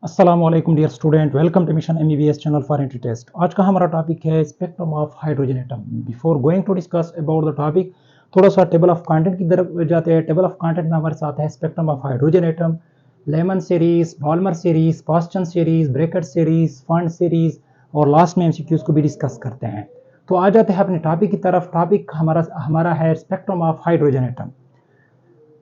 अस्सलाम वालेकुम dear student, welcome to mission MBBS channel for entry test. आज का हमारा टॉपिक है spectrum of hydrogen atom. Before going to discuss about the topic, थोड़ा सा टेबल ऑफ कंटेंट की तरफ जाते हैं। टेबल ऑफ कंटेंट में हमारे साथ है spectrum of hydrogen atom, Lyman series, Balmer series, Paschen series, Brackett series, Pfund series और लास्ट में एमसीक्यूज को भी डिस्कस करते हैं। तो आ जाते हैं अपने टॉपिक की तरफ। टॉपिक हमारा है स्पेक्ट्रम ऑफ हाइड्रोजन एटम।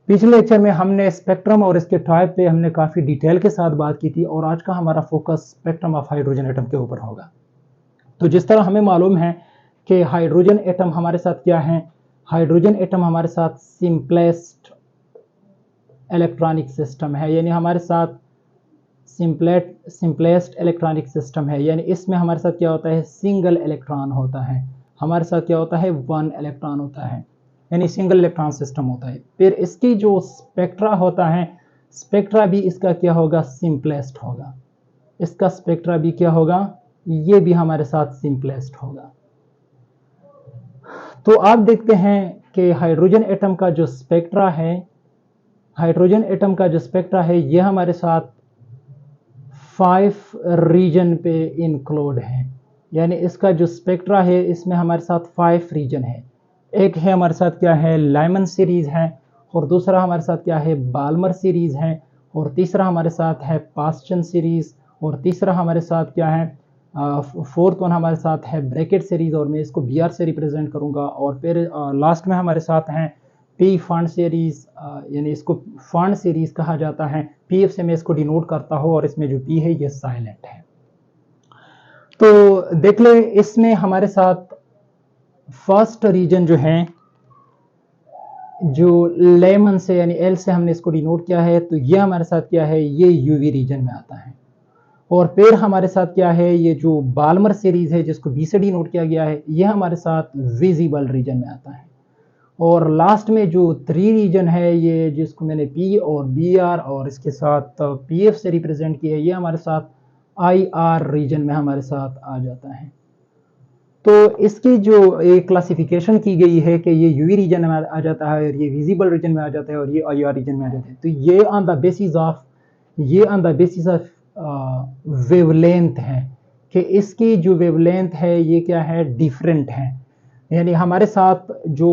पिछले लेक्चर में हमने स्पेक्ट्रम और इसके टाइप पे हमने काफ़ी डिटेल के साथ बात की थी और आज का हमारा focus spectrum of hydrogen atom के ऊपर होगा। तो जिस तरह हमें मालूम है कि हाइड्रोजन एटम हमारे साथ क्या है, हाइड्रोजन एटम हमारे साथ सिंपलेस्ट इलेक्ट्रॉनिक सिस्टम है, यानी हमारे साथ सिंपलेस्ट इलेक्ट्रॉनिक सिस्टम है। यानी इसमें हमारे साथ क्या होता है, सिंगल इलेक्ट्रॉन होता है। हमारे साथ क्या होता है, वन इलेक्ट्रॉन होता है, यानी सिंगल इलेक्ट्रॉन सिस्टम होता है। फिर इसकी जो स्पेक्ट्रा होता है, स्पेक्ट्रा भी इसका क्या होगा, सिंपलेस्ट होगा। इसका स्पेक्ट्रा भी क्या होगा, ये भी हमारे साथ सिंपलेस्ट होगा। तो आप देखते हैं कि हाइड्रोजन एटम का जो स्पेक्ट्रा है, हाइड्रोजन एटम का जो स्पेक्ट्रा है, ये हमारे साथ 5 रीजन पे इंक्लूड है। यानी इसका जो स्पेक्ट्रा है, इसमें हमारे साथ 5 रीजन है। एक है हमारे साथ क्या है, लाइमन सीरीज है, और दूसरा हमारे साथ क्या है, बाल्मर सीरीज है, और तीसरा हमारे साथ है पास्चन सीरीज, और तीसरा हमारे साथ क्या है, फोर्थ वन हमारे साथ है ब्रैकेट सीरीज, और मैं इसको बीआर से रिप्रेजेंट करूंगा। और फिर लास्ट में हमारे साथ हैं पी फंड सीरीज, यानी इसको फंड सीरीज कहा जाता है। पीएफ से मैं इसको डिनोट करता हूँ, और इसमें जो पी है ये साइलेंट है। तो देख ले, इसमें हमारे साथ फर्स्ट रीजन जो है, जो लेमन से यानी एल से हमने इसको डिनोट किया है, तो ये हमारे साथ क्या है, ये यूवी रीजन में आता है। और फिर हमारे साथ क्या है, ये जो बाल्मर सीरीज है जिसको बी से डिनोट किया गया है, ये हमारे साथ विजिबल रीजन में आता है। और लास्ट में जो 3 रीजन है, ये जिसको मैंने पी और बी आर और इसके साथ पीएफ से रिप्रेजेंट किया है, ये हमारे साथ आई आर रीजन में हमारे साथ आ जाता है। तो इसकी जो एक क्लासिफिकेशन की गई है कि ये यूवी रीजन में आ जाता है, और ये विजिबल रीजन में आ जाता है, और ये आईआर रीजन में आ जाता है। तो ये on the basis of wavelength है, कि इसकी जो वेवलेंथ है ये क्या है, डिफरेंट है। यानी हमारे साथ जो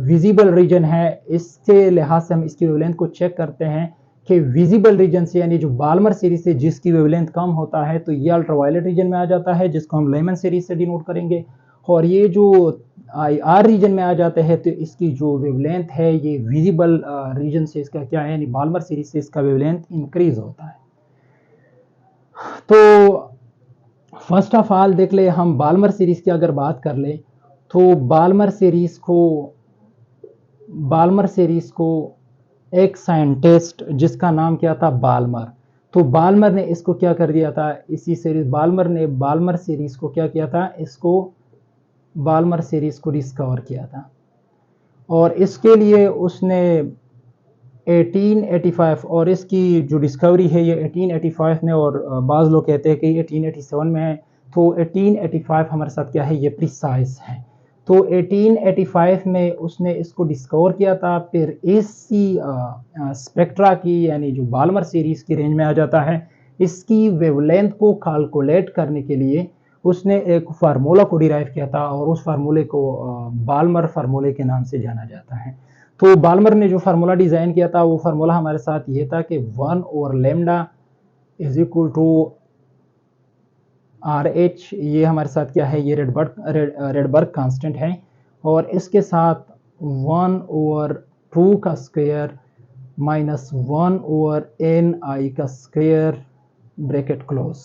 विजिबल रीजन है, इसके लिहाज से हम इसकी वेवलेंथ को चेक करते हैं कि विजिबल रीजन से, यानी जो बाल्मर सीरीज से जिसकी वेवलेंथ कम होता है, तो ये अल्ट्रावायलेट रीजन में आ जाता है, जिसको हम लेमन सीरीज से डिनोट करेंगे। और ये जो आईआर रीजन में आ जाते हैं, तो इसकी जो वेवलेंथ है ये विजिबल रीजन से इसका क्या है, यानी बाल्मर सीरीज से इसका वेवलेंथ इंक्रीज होता है। तो फर्स्ट ऑफ ऑल देख ले, हम बाल्मर सीरीज की अगर बात कर ले, तो बाल्मर सीरीज को एक साइंटिस्ट जिसका नाम क्या था, बाल्मर, तो बाल्मर ने इसको क्या कर दिया था, इसी सीरीज बाल्मर ने बाल्मर सीरीज को क्या किया था, इसको बाल्मर सीरीज को डिस्कवर किया था। और इसके लिए उसने 1885, और इसकी जो डिस्कवरी है ये 1885 में, और बाज़ लोग कहते हैं कि 1887 में है। तो 1885 हमारे साथ क्या है, ये प्रिसाइज है। तो 1885 में उसने इसको डिस्कवर किया था। फिर इसी स्पेक्ट्रा की, यानी जो बाल्मर सीरीज की रेंज में आ जाता है, इसकी वेवलेंथ को कैलकुलेट करने के लिए उसने एक फार्मूला को डिराइव किया था, और उस फार्मूले को बाल्मर फार्मूले के नाम से जाना जाता है। तो बाल्मर ने जो फार्मूला डिजाइन किया था, वो फार्मूला हमारे साथ ये था कि 1 over lambda is equal to R H. ये हमारे साथ क्या है, ये रेडबर्ग कांस्टेंट है, और इसके साथ 1 ओवर 2 का square minus 1 over n i का स्क्वायर, ब्रैकेट क्लोज।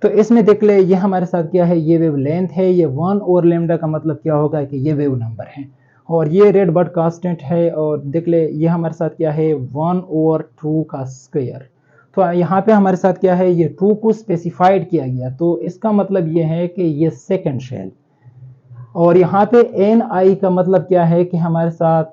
तो इसमें देख ले, ये हमारे साथ क्या है, ये वेव लेंथ है, ये 1 ओवर लेमडा का मतलब क्या होगा कि ये वेव नंबर है, और ये रेडबर्ग कांस्टेंट है। और देख ले, ये हमारे साथ क्या है, 1 ओवर 2 का स्क्वायर। तो यहाँ पे हमारे साथ क्या है, ये 2 को स्पेसिफाइड किया गया, तो इसका मतलब ये है कि ये सेकंड शेल। और यहाँ पे एन आई का मतलब क्या है कि हमारे साथ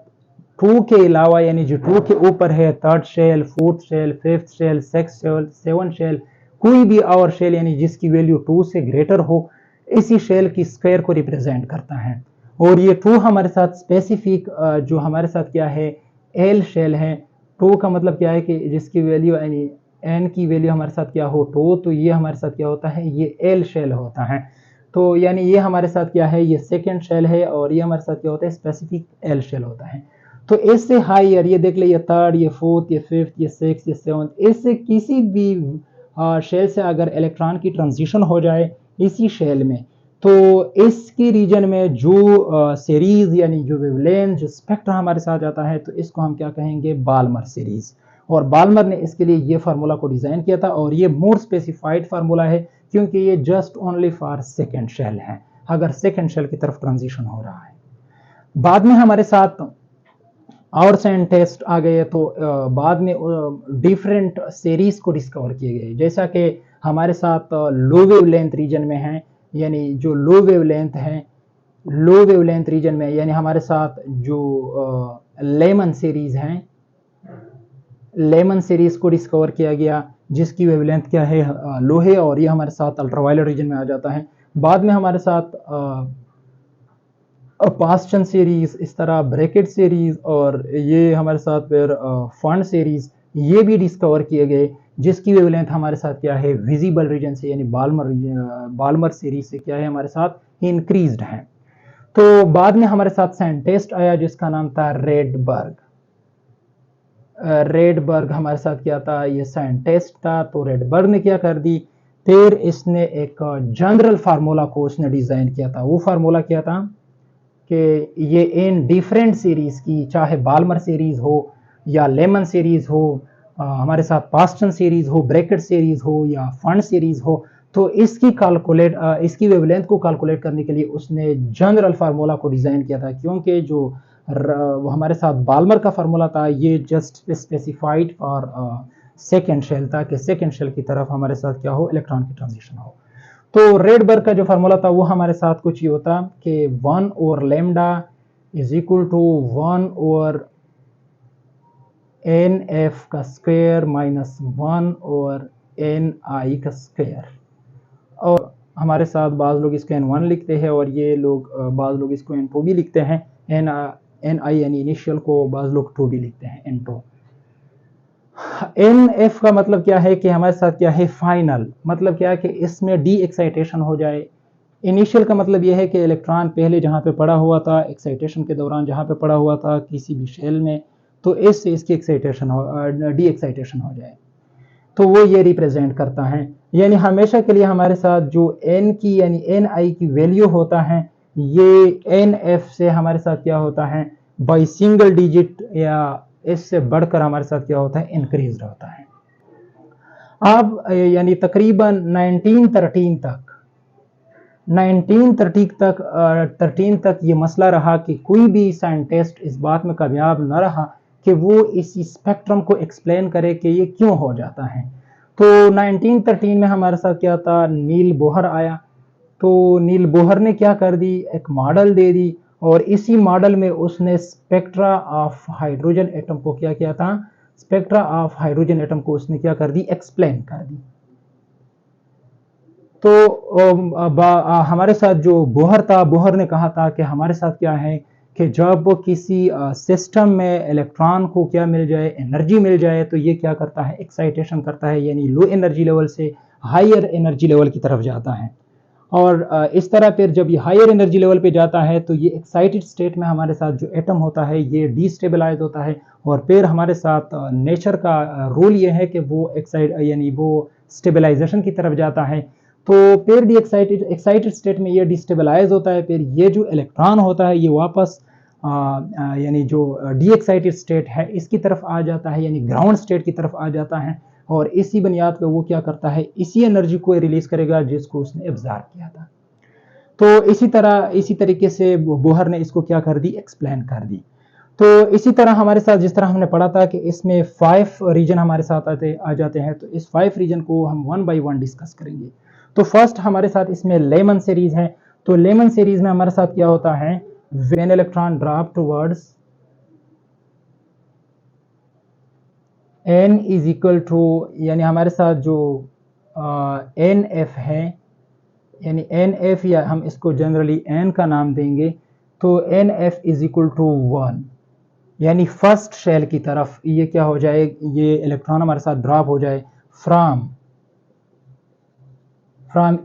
2 के अलावा, यानी जो 2 के ऊपर है, third shell, fourth shell, fifth shell, sixth shell, seven shell, कोई भी और शेल यानी जिसकी वैल्यू 2 से ग्रेटर हो, इसी शेल की स्क्वायर को रिप्रेजेंट करता है। और ये 2 हमारे साथ स्पेसिफिक जो हमारे साथ क्या है, एल शेल है। 2 का मतलब क्या है कि जिसकी वैल्यू यानी n की वैल्यू हमारे साथ क्या हो 2, तो ये हमारे साथ क्या होता है, ये l शेल होता है। तो यानी ये हमारे साथ क्या है, ये सेकेंड शेल है और ये हमारे साथ क्या होता है, स्पेसिफिक l शेल होता है। तो इससे हायर ये देख ले, ये थर्ड, ये फोर्थ, ये फिफ्थ, ये सिक्स, ये सेवंथ, इससे किसी भी शेल से अगर इलेक्ट्रॉन की ट्रांजिशन हो जाए इसी शेल में, तो इसकी रीजन में जो सीरीज यानी जो वेवलेंथ, जो स्पेक्ट्रा हमारे साथ आता है, तो इसको हम क्या कहेंगे, बाल्मर सीरीज। और बाल्मर ने इसके लिए ये फार्मूला को डिजाइन किया था और ये मोर स्पेसिफाइड फार्मूला है क्योंकि ये just only for second shell है, अगर सेकेंड शेल की तरफ ट्रांजिशन हो रहा है। बाद में हमारे साथ और साइंटिस्ट आ गए, तो बाद में डिफरेंट सीरीज को डिस्कवर किए गए, जैसा कि हमारे साथ लो वेवलेंथ रीजन में है, यानी जो लो वेवलेंथ है, लो वेवलेंथ रीजन में यानी हमारे साथ जो लेमन सीरीज हैं, लेमन सीरीज को डिस्कवर किया गया जिसकी वेवलेंथ क्या है, लो है, और ये हमारे साथ अल्ट्रावायलेट रीजन में आ जाता है। बाद में हमारे साथ पास्टन सीरीज, इस तरह ब्रैकेट सीरीज, और ये हमारे साथ फिर फंड सीरीज, ये भी डिस्कवर किए गए जिसकी वेवलेंथ हमारे साथ क्या है, विजिबल रीजन से यानी बाल्मर सीरीज से क्या है, हमारे साथ इंक्रीज्ड है। तो बाद में हमारे साथ साइंटिस्ट आया जिसका नाम था रेडबर्ग। रेडबर्ग हमारे साथ क्या था, ये साइंटिस्ट था। तो रेडबर्ग ने क्या कर दी, फिर इसने एक जनरल फार्मूला को उसने डिजाइन किया था। वो फार्मूला क्या था कि ये इन डिफरेंट सीरीज की, चाहे बाल्मर सीरीज हो या लेमन सीरीज हो, हमारे साथ पास्टन सीरीज हो, ब्रैकेट सीरीज हो या फंड सीरीज हो, तो इसकी वेवलेंथ को कैलकुलेट करने के लिए उसने जनरल फार्मूला को डिजाइन किया था। क्योंकि जो हमारे साथ बाल्मर का फार्मूला था ये just specified for second shell था कि सेकेंड शेल की तरफ हमारे साथ क्या हो, इलेक्ट्रॉन की ट्रांजिशन हो। तो रेडबर्ग का जो फार्मूला था वो हमारे साथ कुछ ये होता कि 1 over lambda is equal to 1 over n f का square minus 1 over n i का स्क्वायर। और हमारे साथ बाज़ लोग इसको n1 लिखते हैं और ये लोग बाज़ लोग इसको n2 भी लिखते हैं। एन आई यानी इनिशियल को बाज़ लोग 2 भी लिखते हैं, n2। एन एफ का मतलब क्या है कि हमारे साथ क्या है, फाइनल, मतलब क्या है कि इसमें डी एक्साइटेशन हो जाए। इनिशियल का मतलब यह है कि इलेक्ट्रॉन पहले जहाँ पे पड़ा हुआ था, एक्साइटेशन के दौरान जहाँ पे पड़ा हुआ था किसी भी शेल में, तो इससे इसकी एक्साइटेशन हो, डी एक्साइटेशन हो जाए, तो वो ये रिप्रेजेंट करता है। यानी हमेशा के लिए हमारे साथ जो एन की यानी एन आई की वैल्यू होता है, ये एन एफ से हमारे साथ क्या होता है, बाई सिंगल डिजिट या इससे बढ़कर हमारे साथ क्या होता है, इंक्रीज होता है। अब यानी तकरीबन 1913 तक ये मसला रहा कि कोई भी साइंटिस्ट इस बात में कामयाब न रहा कि वो इस स्पेक्ट्रम को एक्सप्लेन करे कि ये क्यों हो जाता है। तो 1913 में हमारे साथ क्या था, नील बोहर आया। तो नील बोहर ने क्या कर दी, एक मॉडल दे दी और इसी मॉडल में उसने स्पेक्ट्रा ऑफ हाइड्रोजन एटम को क्या किया था, स्पेक्ट्रा ऑफ हाइड्रोजन एटम को उसने क्या कर दी, एक्सप्लेन कर दी। तो हमारे साथ जो बोहर था, बोहर ने कहा था कि हमारे साथ क्या है कि जब किसी सिस्टम में इलेक्ट्रॉन को क्या मिल जाए, एनर्जी मिल जाए, तो ये क्या करता है, एक्साइटेशन करता है, यानी लो एनर्जी लेवल से हायर एनर्जी लेवल की तरफ जाता है। और इस तरह फिर जब ये हायर एनर्जी लेवल पे जाता है तो ये एक्साइटेड स्टेट में हमारे साथ जो एटम होता है ये डिस्टेबलाइज होता है। और फिर हमारे साथ नेचर का रूल ये है कि वो यानी वो स्टेबलाइजेशन की तरफ जाता है। तो फिर भी एक्साइटेड स्टेट में ये डिस्टेबलाइज होता है, फिर ये जो इलेक्ट्रॉन होता है ये वापस यानी जो डी एक्साइटेड स्टेट है इसकी तरफ आ जाता है, यानी ग्राउंड स्टेट की तरफ आ जाता है। और इसी बुनियाद पे वो क्या करता है, इसी एनर्जी को रिलीज करेगा जिसको उसने एब्जॉर्ब किया था। तो इसी तरीके से बोहर ने इसको क्या कर दी, एक्सप्लेन कर दी। तो इसी तरह हमारे साथ जिस तरह हमने पढ़ा था कि इसमें 5 रीजन हमारे साथ आ जाते हैं, तो इस 5 रीजन को हम 1 बाय 1 डिस्कस करेंगे। तो फर्स्ट हमारे साथ इसमें लेमन सीरीज है। तो लेमन सीरीज में हमारे साथ क्या होता है, when electron drop towards n is equal to, यानी हमारे साथ जो एन एफ है, यानी एन एफ या हम इसको जनरली n का नाम देंगे, तो n f is equal to 1, यानी फर्स्ट शेल की तरफ ये क्या हो जाए, ये इलेक्ट्रॉन हमारे साथ ड्रॉप हो जाए from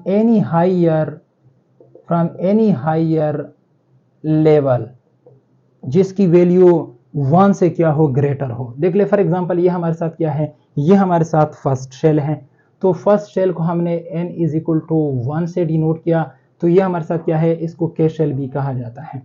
any higher लेवल जिसकी वैल्यू 1 से क्या हो, ग्रेटर हो। देख ले फॉर एग्जांपल ये हमारे साथ क्या है, ये हमारे साथ फर्स्ट शेल है। तो फर्स्ट शेल को हमने n इज इक्वल टू 1 से डिनोट किया, तो ये हमारे साथ क्या है, इसको के शेल भी कहा जाता है।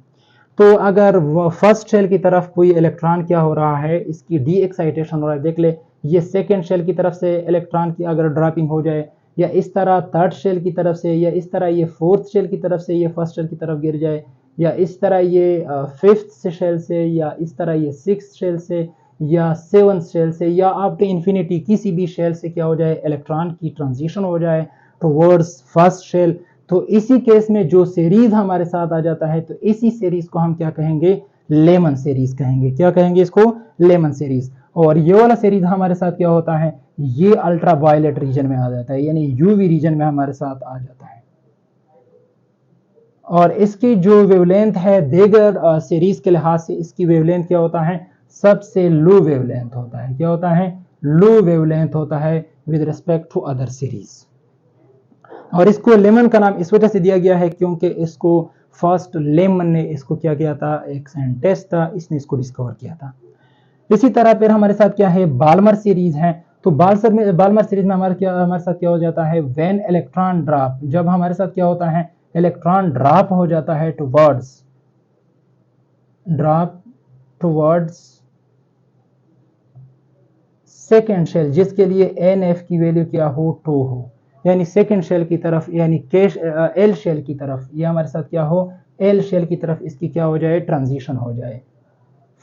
तो अगर फर्स्ट शेल की तरफ कोई इलेक्ट्रॉन क्या हो रहा है, इसकी डी एक्साइटेशन हो रहा है। देख ले ये सेकेंड शेल की तरफ से इलेक्ट्रॉन की अगर ड्रॉपिंग हो जाए, या इस तरह थर्ड शेल की तरफ से, या इस तरह ये फोर्थ शेल की तरफ से ये फर्स्ट शेल की तरफ गिर जाए, या इस तरह ये फिफ्थ शेल से, या इस तरह ये सिक्स्थ शेल से, या सेवंथ शेल से, या अप टू इन्फिनिटी किसी भी शेल से क्या हो जाए, इलेक्ट्रॉन की ट्रांजिशन हो जाए टुवर्ड्स फर्स्ट शेल। तो इसी केस में जो सीरीज हमारे साथ आ जाता है, तो इसी सीरीज को हम क्या कहेंगे, लेमन सीरीज कहेंगे। क्या कहेंगे इसको, लेमन सीरीज। और ये वाला सीरीज हमारे साथ क्या होता है, ये अल्ट्रा वायलेट रीजन में आ जाता है, यानी यूवी रीजन में हमारे साथ आ जाता है। और इसकी जो वेवलेंथ है दीगर सीरीज के लिहाज से, इसकी वेवलेंथ क्या होता है, सबसे लो वेवलेंथ होता है। क्या होता है, लो वेवलेंथ होता है with respect to other series. और इसको लेमन का नाम इस वजह से दिया गया है क्योंकि इसको फर्स्ट लेमन ने इसको क्या किया था, एक साइंटिस्ट था, इसने इसको डिस्कवर किया था। इसी तरह फिर हमारे साथ क्या है, बाल्मर सीरीज है। तो बाल्मर सीरीज में हमारे साथ क्या हो जाता है, व्हेन इलेक्ट्रॉन ड्रॉप, जब हमारे साथ क्या होता है, इलेक्ट्रॉन ड्रॉप हो जाता है टुवर्ड्स सेकेंड शेल, जिसके लिए NF की वैल्यू क्या हो, 2 हो, यानी सेकेंड शेल की तरफ, यानी एल शेल की तरफ, ये हमारे साथ क्या हो, एल शेल की तरफ इसकी क्या हो जाए, ट्रांजिशन हो जाए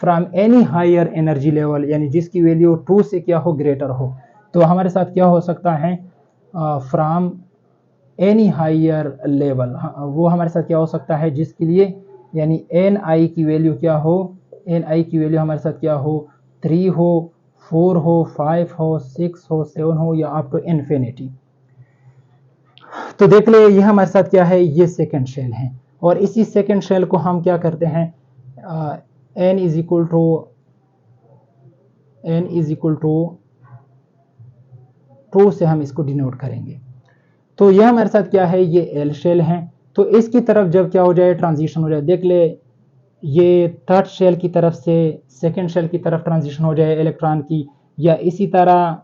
from any higher energy level, यानी जिसकी वैल्यू 2 से क्या हो, ग्रेटर हो। तो हमारे साथ क्या हो सकता है, फ्रॉम एनी हायर लेवल, वो हमारे साथ क्या हो सकता है, जिसके लिए यानी Ni की वैल्यू क्या हो, Ni की वैल्यू हमारे साथ क्या हो, 3 हो, 4 हो, 5 हो, 6 हो, 7 हो, या अप टू इन्फिनिटी। तो देख ले ये हमारे साथ क्या है, ये सेकेंड शेल है। और इसी सेकेंड शेल को हम क्या करते हैं, n इज इक्वल टू 2 से हम इसको डिनोट करेंगे। तो यह हमारे साथ क्या है, ये एल शेल है। तो इसकी तरफ जब क्या हो जाए, ट्रांजिशन हो जाए, देख ले ये थर्ड शेल की तरफ से सेकेंड शेल की तरफ ट्रांजिशन हो जाए इलेक्ट्रॉन की, या इसी तरह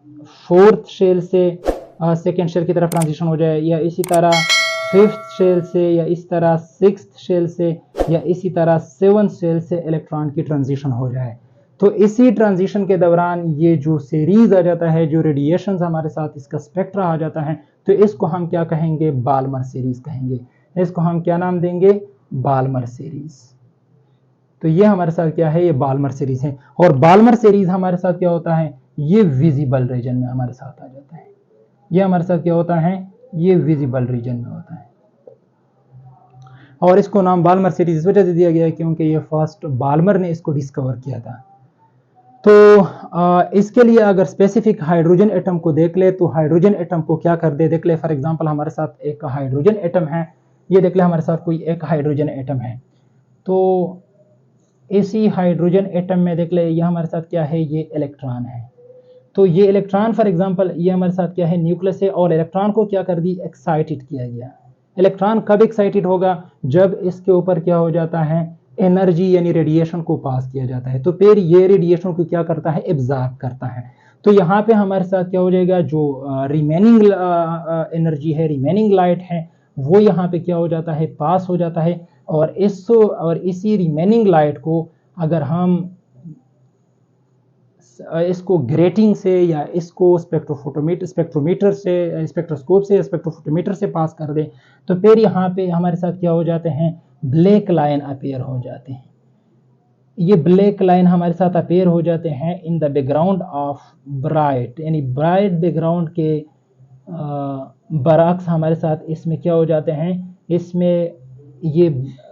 फोर्थ शेल से सेकेंड शेल की तरफ ट्रांजिशन हो जाए, या इसी तरह फिफ्थ शेल से, या इस तरह सिक्स्थ शेल से, या इसी तरह सेवंथ शेल से इलेक्ट्रॉन की ट्रांजिशन हो जाए। तो इसी ट्रांजिशन के दौरान ये जो सीरीज आ जाता है, जो रेडिएशन हमारे साथ इसका स्पेक्ट्रा आ जाता है, तो इसको हम क्या कहेंगे, बाल्मर सीरीज कहेंगे। इसको हम क्या नाम देंगे, बाल्मर सीरीज। तो ये हमारे साथ क्या है, ये बाल्मर सीरीज है। और बाल्मर सीरीज हमारे साथ क्या होता है, ये विजिबल रीजन में हमारे साथ आ जाता है। ये हमारे साथ क्या होता है, ये विजिबल रीजन में होता है। और इसको नाम बाल्मर सीरीज इस वजह से दिया गया है क्योंकि ये फर्स्ट बाल्मर ने इसको डिस्कवर किया था। तो इसके लिए अगर स्पेसिफिक हाइड्रोजन एटम को देख ले, तो हाइड्रोजन एटम को क्या कर दे, देख ले फॉर एग्जांपल हमारे साथ एक हाइड्रोजन एटम है, ये देख ले हमारे साथ कोई एक हाइड्रोजन एटम है। तो इसी हाइड्रोजन एटम में देख ले ये हमारे साथ क्या है, ये इलेक्ट्रॉन है। तो ये इलेक्ट्रॉन फॉर एग्जांपल ये हमारे साथ क्या है, न्यूक्लियस है, और इलेक्ट्रॉन को क्या कर दी, एक्साइटेड किया गया। इलेक्ट्रॉन कब एक्साइटेड होगा, जब इसके ऊपर क्या हो जाता है, एनर्जी यानी रेडिएशन को पास किया जाता है। तो फिर ये रेडिएशन को क्या करता है, एब्जॉर्ब करता है। तो यहाँ पे हमारे साथ क्या हो जाएगा, जो रिमेनिंग एनर्जी है, रिमेनिंग लाइट है, वो यहाँ पे क्या हो जाता है, पास हो जाता है। और इसी रिमेनिंग लाइट को अगर हम इसको ग्रेटिंग से, या इसको स्पेक्ट्रोमीटर से, स्पेक्ट्रोस्कोप से, स्पेक्ट्रोफोटोमीटर से पास कर दे, तो फिर यहाँ पे हमारे साथ क्या हो जाते हैं, ब्लैक लाइन अपीयर हो जाते हैं। ये ब्लैक लाइन हमारे साथ अपीयर हो जाते हैं in the background of bright, यानी ब्राइट बैकग्राउंड के बरक्स हमारे साथ इसमें क्या हो जाते हैं, इसमें ये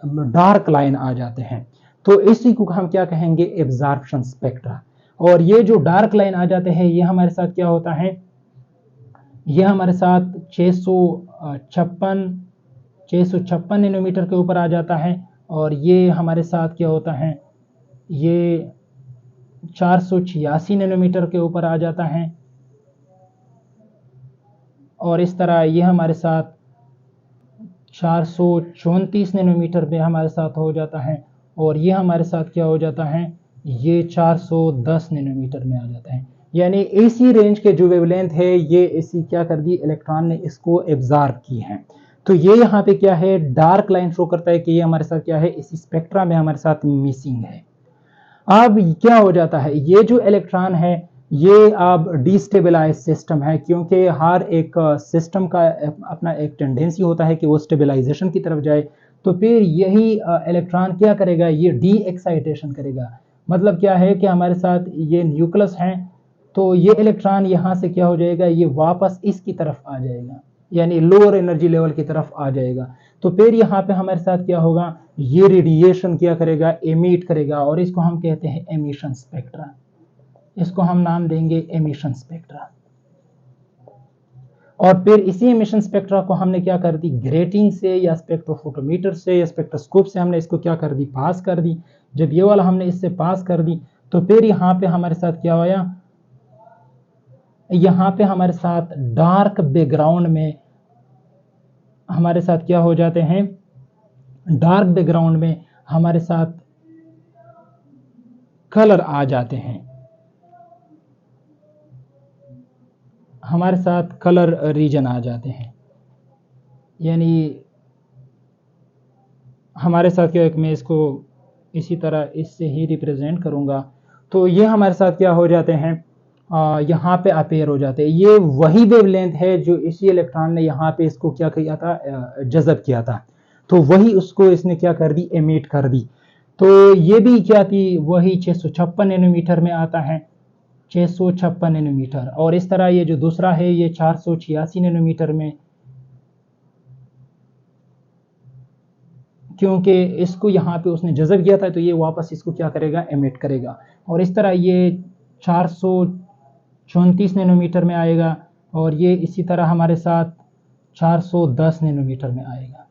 डार्क लाइन आ जाते हैं। तो इसी को हम क्या कहेंगे, एब्जॉर्प्शन स्पेक्ट्रा। और ये जो डार्क लाइन आ जाते हैं, ये हमारे साथ क्या होता है, ये हमारे साथ 656 नैनोमीटर के ऊपर आ जाता है। और ये हमारे साथ क्या होता है, ये 486 नैनोमीटर के ऊपर आ जाता है। और इस तरह ये हमारे साथ 434 नैनोमीटर में हमारे साथ हो जाता है, और ये हमारे साथ क्या हो जाता है, ये 410 नैनोमीटर में आ जाता है। यानी इसी रेंज के जो वेवलेंथ है ये इसी क्या कर दी, इलेक्ट्रॉन ने इसको एब्जॉर्ब की है। तो ये यहाँ पे क्या है, डार्क लाइन शो करता है कि ये हमारे साथ क्या है, इसी स्पेक्ट्रा में हमारे साथ मिसिंग है। अब क्या हो जाता है, ये जो इलेक्ट्रॉन है ये अब डिस्टेबलाइज सिस्टम है, क्योंकि हर एक सिस्टम का अपना एक टेंडेंसी होता है कि वो स्टेबलाइजेशन की तरफ जाए। तो फिर यही इलेक्ट्रॉन क्या करेगा, ये डी एक्साइटेशन करेगा। मतलब क्या है कि हमारे साथ ये न्यूक्लियस है, तो ये इलेक्ट्रॉन यहाँ से क्या हो जाएगा, ये वापस इसकी तरफ आ जाएगा, यानी लोअर एनर्जी लेवल की तरफ आ जाएगा। तो फिर यहाँ पे हमारे साथ क्या होगा, ये रेडिएशन क्या करेगा, एमिट करेगा, और इसको हम कहते हैं एमिशन स्पेक्ट्रा। इसको हम नाम देंगे एमिशन स्पेक्ट्रा। और फिर इसी एमिशन स्पेक्ट्रा को हमने क्या कर दी, ग्रेटिंग से या स्पेक्ट्रोफोटोमीटर से या स्पेक्ट्रोस्कोप से हमने इसको क्या कर दी, पास कर दी। जब ये वाला हमने इससे पास कर दी, तो फिर यहाँ पे हमारे साथ क्या हुआ, यहाँ पे हमारे साथ डार्क बैकग्राउंड में हमारे साथ क्या हो जाते हैं, डार्क बैकग्राउंड में हमारे साथ कलर आ जाते हैं, हमारे साथ कलर रीजन आ जाते हैं। यानी हमारे साथ क्या, मैं इसको इसी तरह इससे ही रिप्रेजेंट करूंगा। तो ये हमारे साथ क्या हो जाते हैं, यहाँ पे अपेयर हो जाते हैं। ये वही वेवलेंथ है जो इसी इलेक्ट्रॉन ने यहाँ पे इसको क्या किया था, जज़ब किया था। तो वही उसको इसने क्या कर दी, एमिट कर दी। तो ये भी क्या थी, वही 656 नैनोमीटर में आता है, 656 नैनोमीटर। और इस तरह ये जो दूसरा है ये 486 नैनोमीटर में, क्योंकि इसको यहाँ पे उसने जज़ब किया था, तो ये वापस इसको क्या करेगा, एमिट करेगा। और इस तरह ये 434 नैनोमीटर में आएगा, और ये इसी तरह हमारे साथ 410 नैनोमीटर में आएगा।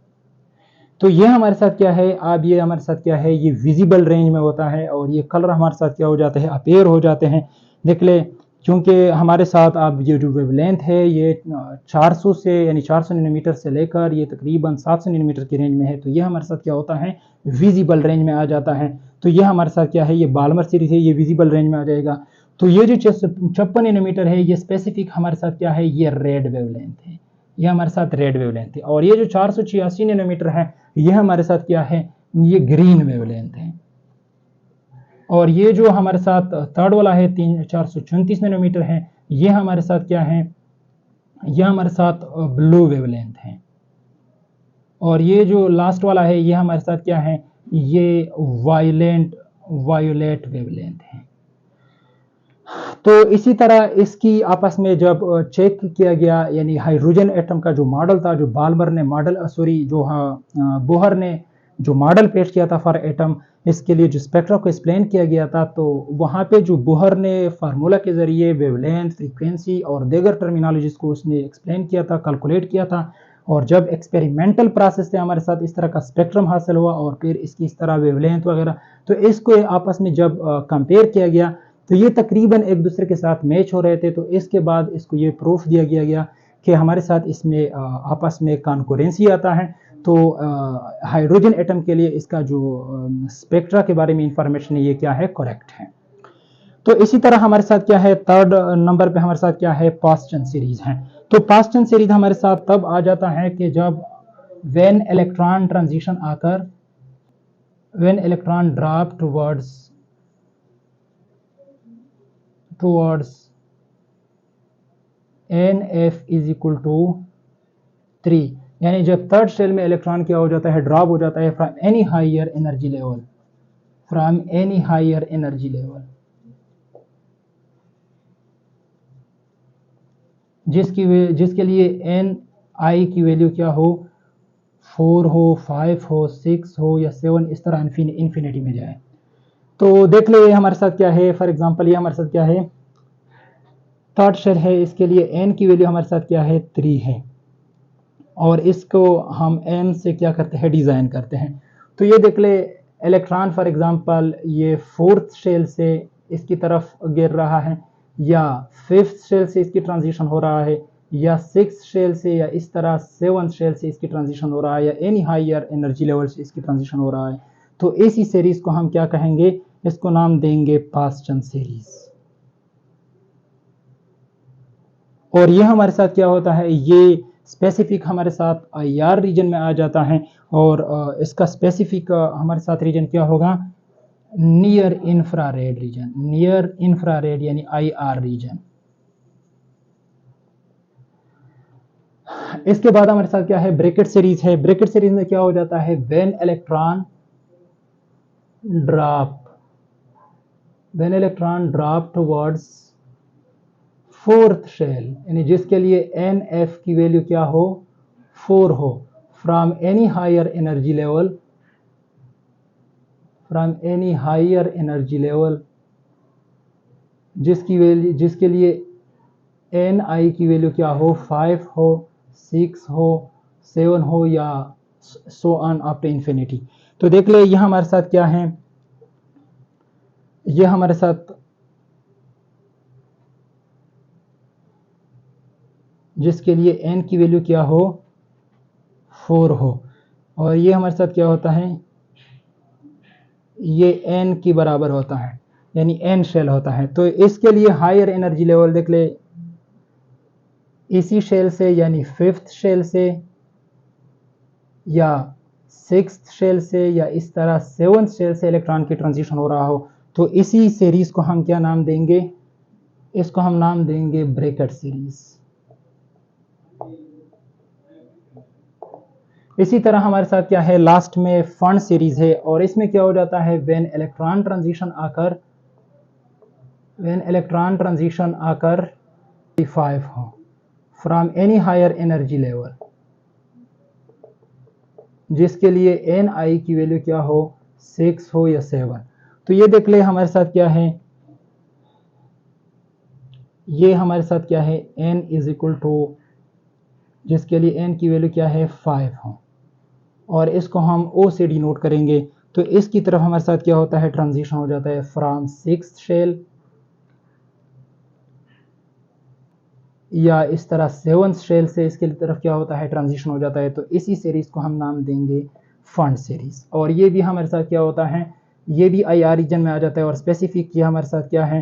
तो ये हमारे साथ क्या है, अब ये हमारे साथ क्या है, ये विजिबल रेंज में होता है, और ये कलर हमारे साथ क्या हो जाते हैं, अपेयर हो जाते हैं। देख ले, क्योंकि हमारे साथ अब ये जो वेवलेंथ है ये 400 से यानी 400 नैनोमीटर से लेकर ये तकरीबन 700 नैनोमीटर की रेंज में है। तो ये हमारे साथ क्या होता है, विजिबल रेंज में आ जाता है। तो ये हमारे साथ क्या है, ये बाल्मर सीरीज है, ये विजिबल रेंज में आ जाएगा। तो ये जो 656 नैनोमीटर है ये स्पेसिफिक हमारे साथ क्या है, ये रेड वेवलेंथ है, ये हमारे साथ रेड वेवलेंथ है। और ये जो 486 नैनोमीटर है ये हमारे साथ क्या है, ये ग्रीन वेवलेंथ है। और ये जो हमारे साथ थर्ड वाला है 434 नैनोमीटर है, ये हमारे साथ क्या है, ये हमारे साथ ब्लू वेवलेंथ है। और ये जो लास्ट वाला है ये हमारे साथ क्या है, ये वायोलेट वेवलेंथ है। तो इसी तरह इसकी आपस में जब चेक किया गया, यानी हाइड्रोजन एटम का जो मॉडल था, जो बाल्मर ने मॉडल जो बोहर ने जो मॉडल पेश किया था फॉर एटम, इसके लिए जो स्पेक्ट्रा को एक्सप्लेन किया गया था, तो वहाँ पे जो बोहर ने फार्मूला के ज़रिए वेवलेंथ, फ्रीक्वेंसी और दीगर टर्मिनोलॉजीज को उसने एक्सप्लेन किया था, कैलकुलेट किया था। और जब एक्सपेरिमेंटल प्रोसेस से हमारे साथ इस तरह का स्पेक्ट्रम हासिल हुआ और फिर इसकी इस तरह वेवलेंथ वगैरह, तो इसको आपस में जब कंपेयर किया गया तो ये तकरीबन एक दूसरे के साथ मैच हो रहे थे। तो इसके बाद इसको ये प्रूफ दिया गया कि हमारे साथ इसमें आपस में कॉन्करेंसी आता है। तो हाइड्रोजन एटम के लिए इसका जो स्पेक्ट्रा के बारे में इंफॉर्मेशन है ये क्या है, करेक्ट है। तो इसी तरह हमारे साथ क्या है, थर्ड नंबर पे हमारे साथ क्या है, पास्टन सीरीज है। तो पास्टन सीरीज हमारे साथ तब आ जाता है कि जब व्हेन इलेक्ट्रॉन ट्रांजिशन आकर, when electron drop towards NF is equal to 3, यानी जब थर्ड शेल में इलेक्ट्रॉन क्या हो जाता है, ड्रॉप हो जाता है from any higher energy level, from any higher energy level, जिसके लिए ni की वैल्यू क्या हो, 4 हो, 5 हो, 6 हो या 7, इस तरह इन्फिनिटी में जाए। तो देख ले हमारे साथ क्या है, फॉर एग्जांपल ये हमारे साथ क्या है, थर्ड शेल है, इसके लिए n की वैल्यू हमारे साथ क्या है, 3 है, और इसको हम m से क्या करते हैं, डिज़ाइन करते हैं। तो ये देख ले इलेक्ट्रॉन फॉर एग्जांपल ये फोर्थ शेल से इसकी तरफ गिर रहा है या फिफ्थ शेल से इसकी ट्रांजिशन हो रहा है या 6 शेल से या इस तरह 7 शेल से इसकी ट्रांजिशन हो रहा है या एनी हायर एनर्जी लेवल से इसकी ट्रांजिशन हो रहा है, तो ऐसी सीरीज को हम क्या कहेंगे, इसको नाम देंगे पास्चन सीरीज। और ये हमारे साथ क्या होता है, ये स्पेसिफिक हमारे साथ IR रीजन में आ जाता है और इसका स्पेसिफिक हमारे साथ रीजन क्या होगा, near infrared region, near infrared यानी IR रीजन। इसके बाद हमारे साथ क्या है, ब्रैकेट सीरीज है। ब्रैकेट सीरीज में क्या हो जाता है, when electron drop towards fourth shell, यानी जिसके लिए NF की वैल्यू क्या हो, 4 हो, from any higher energy level, जिसके लिए Ni की वैल्यू क्या हो, 5 हो, 6 हो, 7 हो या so on up to infinity. तो देख ले यह हमारे साथ क्या है, ये हमारे साथ जिसके लिए n की वैल्यू क्या हो, 4 हो, और ये हमारे साथ क्या होता है, ये n की बराबर होता है, यानी n शेल होता है। तो इसके लिए हायर एनर्जी लेवल देख ले, इसी शेल से यानी 5th शेल से या 6th शेल से या इस तरह 7th शेल से इलेक्ट्रॉन की ट्रांजिशन हो रहा हो, तो इसी सीरीज को हम क्या नाम देंगे, इसको हम नाम देंगे ब्रैकेट सीरीज। इसी तरह हमारे साथ क्या है, लास्ट में फंड सीरीज है, और इसमें क्या हो जाता है, व्हेन इलेक्ट्रॉन ट्रांजिशन आकर 5 हो from any higher energy level, जिसके लिए Ni की वैल्यू क्या हो, 6 हो या 7। तो ये देख ले हमारे साथ क्या है, ये हमारे साथ क्या है, n इज इक्वल टू, जिसके लिए n की वैल्यू क्या है, 5 हो, और इसको हम O से डिनोट करेंगे। तो इसकी तरफ हमारे साथ क्या होता है, ट्रांजिशन हो जाता है फ्रॉम 6th शेल या इस तरह 7th शेल से इसके तरफ क्या होता है, ट्रांजिशन हो जाता है। तो इसी सीरीज को हम नाम देंगे फंड सीरीज। और ये भी हमारे साथ क्या होता है, ये भी IR रीजन में आ जाता है, और स्पेसिफिक ये हमारे साथ क्या है,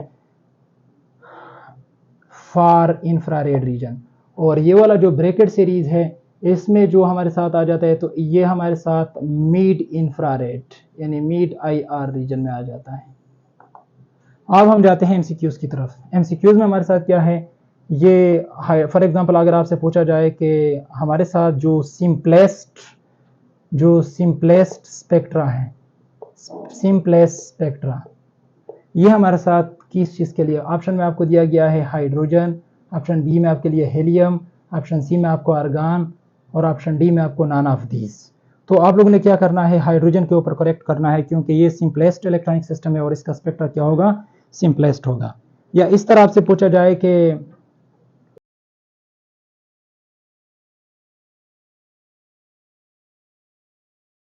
फार इंफ्रारेड रीजन। और ये वाला जो ब्रैकेट सीरीज है, इसमें जो हमारे साथ आ जाता है, तो ये हमारे साथ मिड इंफ्रारेड यानी मिड IR रीजन में आ जाता है। अब हम जाते हैं MCQs की तरफ। MCQs में हमारे साथ क्या है, ये फॉर एग्जांपल अगर आपसे पूछा जाए कि हमारे साथ जो सिंपलेस्ट स्पेक्ट्रा है, ये हमारे साथ किस चीज़ के लिए, ऑप्शन में आपको दिया गया है हाइड्रोजन, ऑप्शन बी में आपके लिए हेलियम, ऑप्शन सी में आपको आर्गन, और ऑप्शन डी में आपको नॉन ऑफ दीज। तो आप लोगों ने क्या करना है, हाइड्रोजन के ऊपर करेक्ट करना है, क्योंकि ये सिंपलेस्ट इलेक्ट्रॉनिक सिस्टम है और इसका स्पेक्ट्रा क्या होगा, सिंपलेस्ट होगा। या इस तरह आपसे पूछा जाए कि